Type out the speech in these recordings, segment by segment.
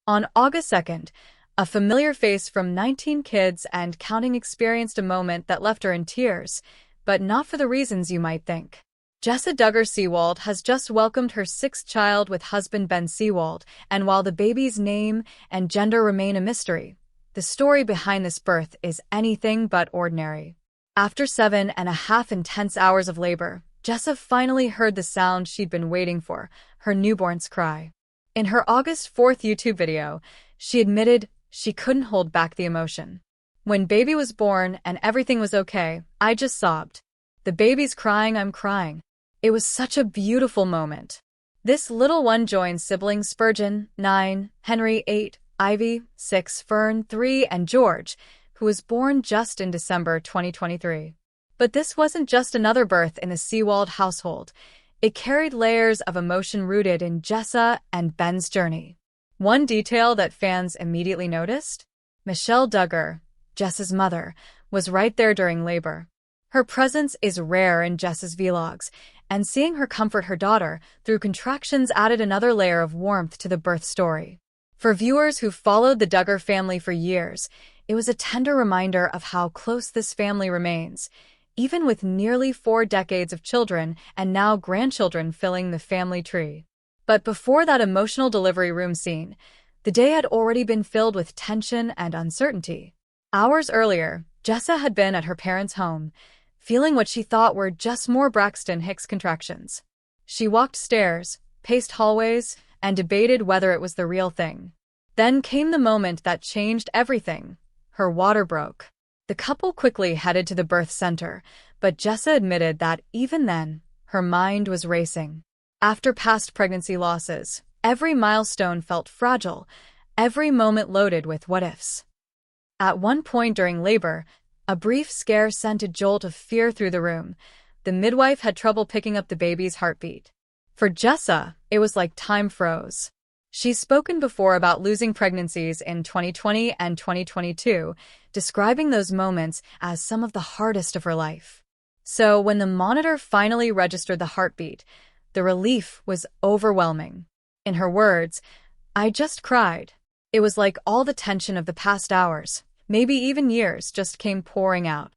On August 2nd, a familiar face from 19 Kids and Counting experienced a moment that left her in tears, but not for the reasons you might think. Jessa Duggar Seewald has just welcomed her sixth child with husband Ben Seewald, and while the baby's name and gender remain a mystery, the story behind this birth is anything but ordinary. After 7.5 intense hours of labor, Jessa finally heard the sound she'd been waiting for, her newborn's cry. In her August 4th YouTube video, she admitted she couldn't hold back the emotion. "When baby was born and everything was okay, I just sobbed. The baby's crying, I'm crying. It was such a beautiful moment." This little one joins siblings Spurgeon, 9, Henry, 8, Ivy, 6, Fern, 3, and George, who was born just in December 2023. But this wasn't just another birth in the Seewald household. It carried layers of emotion rooted in Jessa and Ben's journey. One detail that fans immediately noticed? Michelle Duggar, Jessa's mother, was right there during labor. Her presence is rare in Jessa's vlogs, and seeing her comfort her daughter through contractions added another layer of warmth to the birth story. For viewers who followed the Duggar family for years, it was a tender reminder of how close this family remains, even with nearly 4 decades of children and now grandchildren filling the family tree. But before that emotional delivery room scene, the day had already been filled with tension and uncertainty. Hours earlier, Jessa had been at her parents' home, feeling what she thought were just more Braxton Hicks contractions. She walked stairs, paced hallways, and debated whether it was the real thing. Then came the moment that changed everything. Her water broke. The couple quickly headed to the birth center, but Jessa admitted that even then, her mind was racing. After past pregnancy losses, every milestone felt fragile, every moment loaded with what-ifs. At one point during labor, a brief scare sent a jolt of fear through the room. The midwife had trouble picking up the baby's heartbeat. For Jessa, it was like time froze. She's spoken before about losing pregnancies in 2020 and 2022, describing those moments as some of the hardest of her life. So when the monitor finally registered the heartbeat, the relief was overwhelming. In her words, "I just cried. It was like all the tension of the past hours, maybe even years, just came pouring out."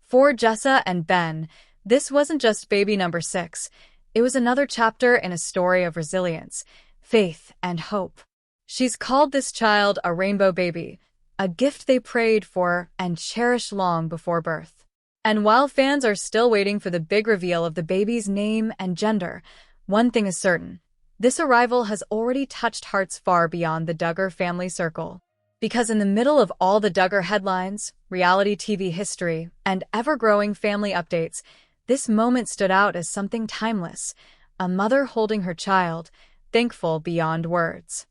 For Jessa and Ben, this wasn't just baby number 6. It was another chapter in a story of resilience, faith, and hope. She's called this child a rainbow baby, a gift they prayed for and cherished long before birth. And while fans are still waiting for the big reveal of the baby's name and gender, one thing is certain: this arrival has already touched hearts far beyond the Duggar family circle. Because in the middle of all the Duggar headlines, reality TV history, and ever-growing family updates, this moment stood out as something timeless, a mother holding her child, thankful beyond words.